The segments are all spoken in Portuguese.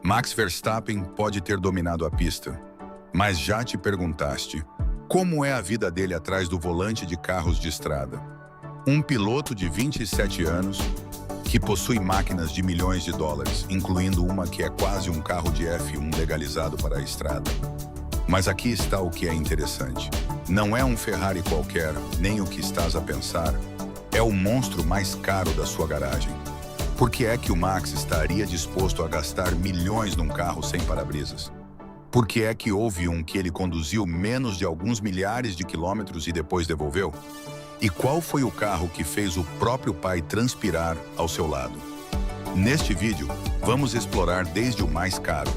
Max Verstappen pode ter dominado a pista, mas já te perguntaste como é a vida dele atrás do volante de carros de estrada? Um piloto de 27 anos que possui máquinas de milhões de dólares, incluindo uma que é quase um carro de F1 legalizado para a estrada. Mas aqui está o que é interessante. Não é um Ferrari qualquer, nem o que estás a pensar. É o monstro mais caro da sua garagem. Por que é que o Max estaria disposto a gastar milhões num carro sem para-brisas? Por que é que houve um que ele conduziu menos de alguns milhares de quilômetros e depois devolveu? E qual foi o carro que fez o próprio pai transpirar ao seu lado? Neste vídeo, vamos explorar desde o mais caro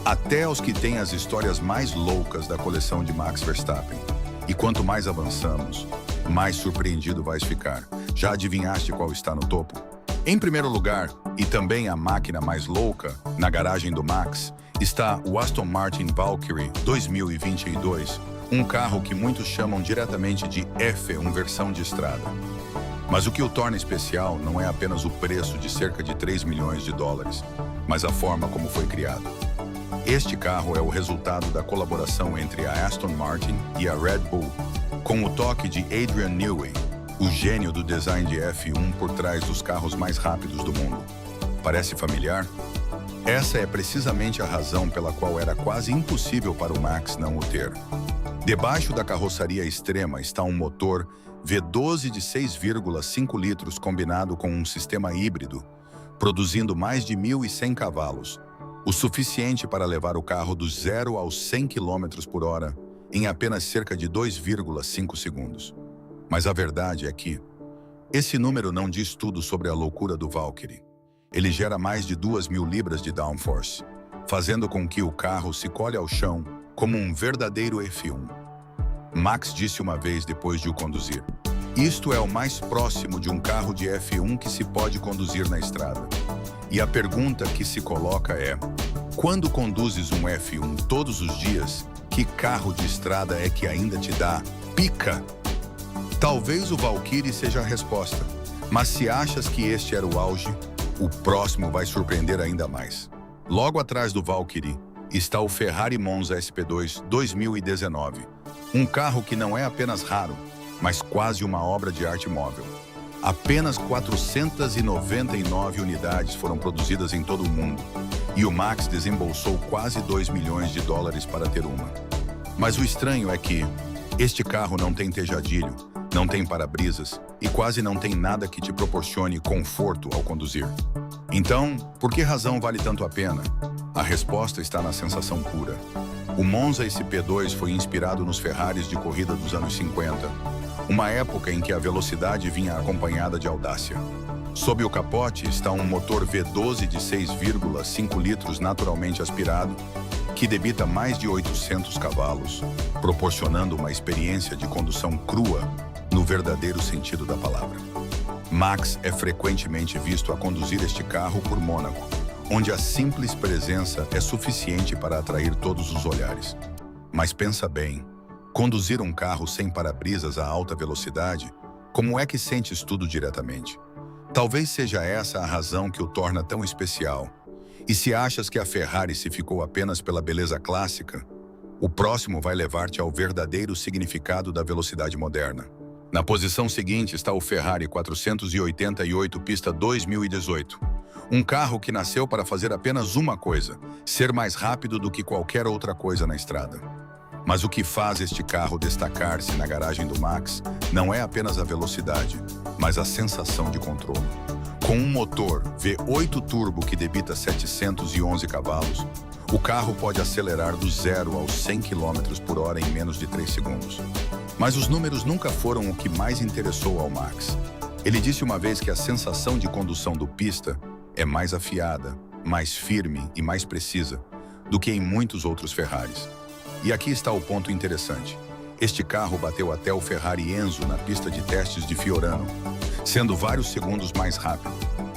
até os que têm as histórias mais loucas da coleção de Max Verstappen. E quanto mais avançamos, mais surpreendido vais ficar. Já adivinhaste qual está no topo? Em primeiro lugar, e também a máquina mais louca na garagem do Max, está o Aston Martin Valkyrie 2022, um carro que muitos chamam diretamente de F1 versão de estrada. Mas o que o torna especial não é apenas o preço de cerca de 3 milhões de dólares, mas a forma como foi criado. Este carro é o resultado da colaboração entre a Aston Martin e a Red Bull, com o toque de Adrian Newey, o gênio do design de F1 por trás dos carros mais rápidos do mundo. Parece familiar? Essa é precisamente a razão pela qual era quase impossível para o Max não o ter. Debaixo da carroçaria extrema está um motor V12 de 6,5 litros combinado com um sistema híbrido, produzindo mais de 1.100 cavalos, o suficiente para levar o carro do 0 aos 100 km por hora em apenas cerca de 2,5 segundos. Mas a verdade é que esse número não diz tudo sobre a loucura do Valkyrie. Ele gera mais de 2.000 libras de downforce, fazendo com que o carro se colhe ao chão como um verdadeiro F1. Max disse uma vez depois de o conduzir: "Isto é o mais próximo de um carro de F1 que se pode conduzir na estrada." E a pergunta que se coloca é: quando conduzes um F1 todos os dias, que carro de estrada é que ainda te dá pica? Talvez o Valkyrie seja a resposta, mas se achas que este era o auge, o próximo vai surpreender ainda mais. Logo atrás do Valkyrie está o Ferrari Monza SP2 2019, um carro que não é apenas raro, mas quase uma obra de arte móvel. Apenas 499 unidades foram produzidas em todo o mundo, e o Max desembolsou quase 2 milhões de dólares para ter uma. Mas o estranho é que este carro não tem tejadilho, não tem para-brisas e quase não tem nada que te proporcione conforto ao conduzir. Então, por que razão vale tanto a pena? A resposta está na sensação pura. O Monza SP2 foi inspirado nos Ferraris de corrida dos anos 50, uma época em que a velocidade vinha acompanhada de audácia. Sob o capote está um motor V12 de 6,5 litros naturalmente aspirado, que debita mais de 800 cavalos, proporcionando uma experiência de condução crua no verdadeiro sentido da palavra. Max é frequentemente visto a conduzir este carro por Mônaco, onde a simples presença é suficiente para atrair todos os olhares. Mas pensa bem, conduzir um carro sem para-brisas a alta velocidade, como é que sentes tudo diretamente? Talvez seja essa a razão que o torna tão especial. E se achas que a Ferrari se ficou apenas pela beleza clássica, o próximo vai levar-te ao verdadeiro significado da velocidade moderna. Na posição seguinte está o Ferrari 488 Pista 2018, um carro que nasceu para fazer apenas uma coisa: ser mais rápido do que qualquer outra coisa na estrada. Mas o que faz este carro destacar-se na garagem do Max não é apenas a velocidade, mas a sensação de controle. Com um motor V8 turbo que debita 711 cavalos, o carro pode acelerar do 0 aos 100 km por hora em menos de 3 segundos. Mas os números nunca foram o que mais interessou ao Max. Ele disse uma vez que a sensação de condução do pista é mais afiada, mais firme e mais precisa do que em muitos outros Ferraris. E aqui está o ponto interessante. Este carro bateu até o Ferrari Enzo na pista de testes de Fiorano, sendo vários segundos mais rápido.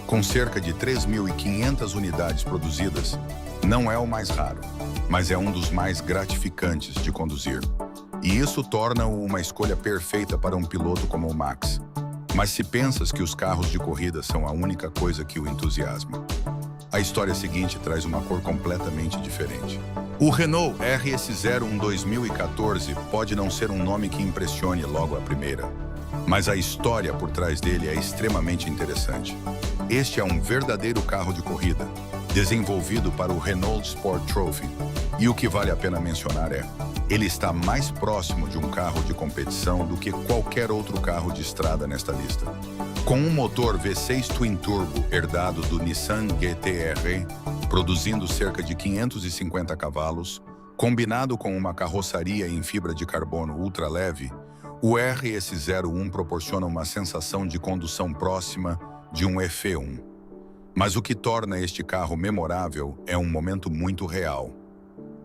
Com cerca de 3.500 unidades produzidas, não é o mais raro, mas é um dos mais gratificantes de conduzir. E isso torna-o uma escolha perfeita para um piloto como o Max. Mas se pensas que os carros de corrida são a única coisa que o entusiasma, a história seguinte traz uma cor completamente diferente. O Renault RS01 2014 pode não ser um nome que impressione logo à primeira, mas a história por trás dele é extremamente interessante. Este é um verdadeiro carro de corrida, desenvolvido para o Renault Sport Trophy. E o que vale a pena mencionar é, ele está mais próximo de um carro de competição do que qualquer outro carro de estrada nesta lista. Com um motor V6 Twin Turbo herdado do Nissan GT-R, produzindo cerca de 550 cavalos, combinado com uma carroçaria em fibra de carbono ultra leve, o RS01 proporciona uma sensação de condução próxima de um F1. Mas o que torna este carro memorável é um momento muito real.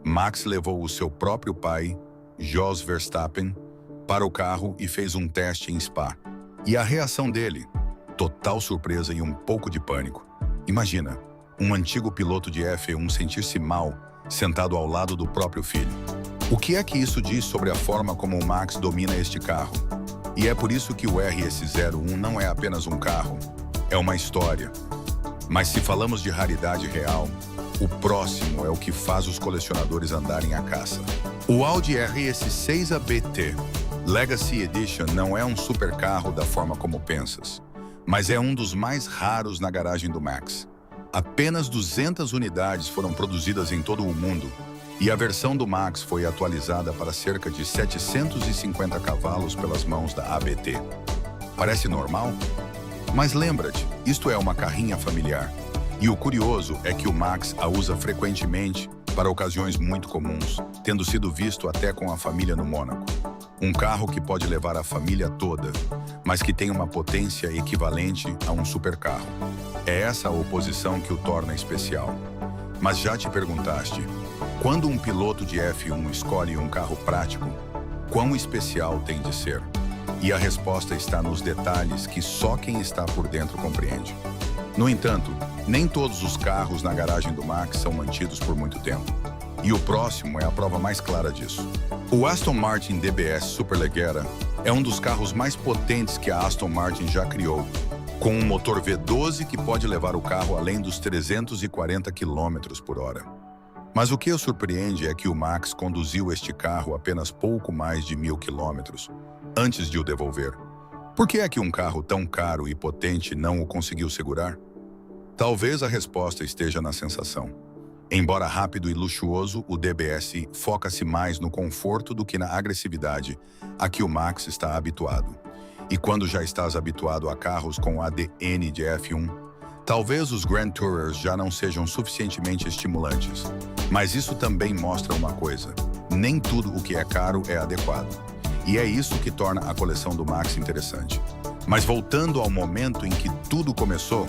Max levou o seu próprio pai, Jos Verstappen, para o carro e fez um teste em Spa. E a reação dele? Total surpresa e um pouco de pânico. Imagina, um antigo piloto de F1 sentir-se mal, sentado ao lado do próprio filho. O que é que isso diz sobre a forma como o Max domina este carro? E é por isso que o RS01 não é apenas um carro, é uma história. Mas se falamos de raridade real, o próximo é o que faz os colecionadores andarem à caça. O Audi RS6 ABT Legacy Edition não é um supercarro da forma como pensas, mas é um dos mais raros na garagem do Max. Apenas 200 unidades foram produzidas em todo o mundo, e a versão do Max foi atualizada para cerca de 750 cavalos pelas mãos da ABT. Parece normal? Mas lembra-te, isto é uma carrinha familiar. E o curioso é que o Max a usa frequentemente para ocasiões muito comuns, tendo sido visto até com a família no Mônaco. Um carro que pode levar a família toda, mas que tem uma potência equivalente a um supercarro. É essa a oposição que o torna especial. Mas já te perguntaste, quando um piloto de F1 escolhe um carro prático, quão especial tem de ser? E a resposta está nos detalhes que só quem está por dentro compreende. No entanto, nem todos os carros na garagem do Max são mantidos por muito tempo. E o próximo é a prova mais clara disso. O Aston Martin DBS Superleggera é um dos carros mais potentes que a Aston Martin já criou, com um motor V12 que pode levar o carro além dos 340 km por hora. Mas o que o surpreende é que o Max conduziu este carro apenas pouco mais de 1.000 km antes de o devolver. Por que é que um carro tão caro e potente não o conseguiu segurar? Talvez a resposta esteja na sensação. Embora rápido e luxuoso, o DBS foca-se mais no conforto do que na agressividade a que o Max está habituado. E quando já estás habituado a carros com ADN de F1, talvez os Grand Tourers já não sejam suficientemente estimulantes. Mas isso também mostra uma coisa: nem tudo o que é caro é adequado. E é isso que torna a coleção do Max interessante. Mas voltando ao momento em que tudo começou,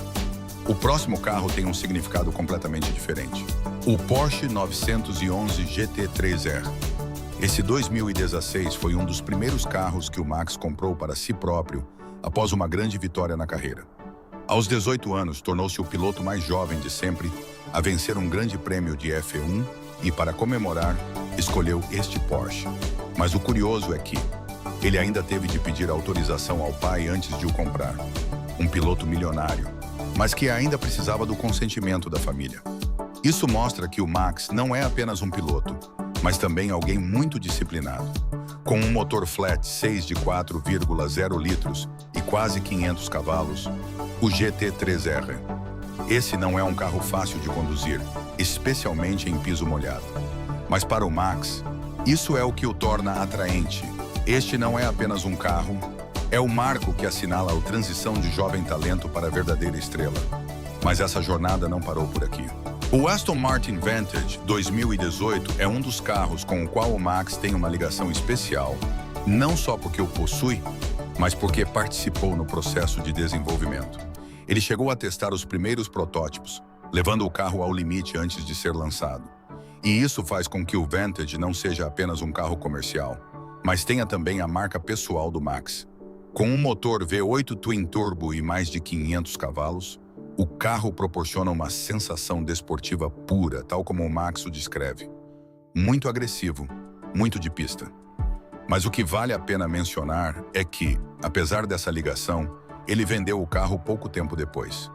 o próximo carro tem um significado completamente diferente. O Porsche 911 GT3R. Esse 2016 foi um dos primeiros carros que o Max comprou para si próprio após uma grande vitória na carreira. Aos 18 anos, tornou-se o piloto mais jovem de sempre a vencer um grande prêmio de F1 e, para comemorar, escolheu este Porsche. Mas o curioso é que ele ainda teve de pedir autorização ao pai antes de o comprar. Um piloto milionário, mas que ainda precisava do consentimento da família. Isso mostra que o Max não é apenas um piloto, mas também alguém muito disciplinado. Com um motor flat 6 de 4,0 litros e quase 500 cavalos, o GT3R. Esse não é um carro fácil de conduzir, especialmente em piso molhado. Mas para o Max, isso é o que o torna atraente. Este não é apenas um carro, é o marco que assinala a transição de jovem talento para a verdadeira estrela. Mas essa jornada não parou por aqui. O Aston Martin Vantage 2018 é um dos carros com o qual o Max tem uma ligação especial, não só porque o possui, mas porque participou no processo de desenvolvimento. Ele chegou a testar os primeiros protótipos, levando o carro ao limite antes de ser lançado. E isso faz com que o Vantage não seja apenas um carro comercial, mas tenha também a marca pessoal do Max. Com um motor V8 Twin Turbo e mais de 500 cavalos, o carro proporciona uma sensação desportiva pura, tal como o Max o descreve. Muito agressivo, muito de pista. Mas o que vale a pena mencionar é que, apesar dessa ligação, ele vendeu o carro pouco tempo depois.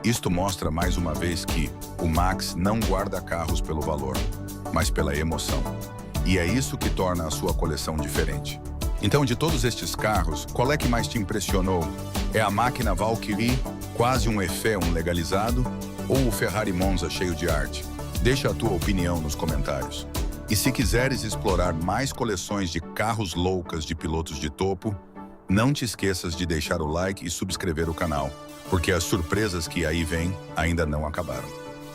Isto mostra mais uma vez que o Max não guarda carros pelo valor, mas pela emoção. E é isso que torna a sua coleção diferente. Então, de todos estes carros, qual é que mais te impressionou? É a máquina Valkyrie, quase um F1 legalizado, ou o Ferrari Monza cheio de arte? Deixa a tua opinião nos comentários. E se quiseres explorar mais coleções de carros loucas de pilotos de topo, não te esqueças de deixar o like e subscrever o canal, porque as surpresas que aí vêm ainda não acabaram.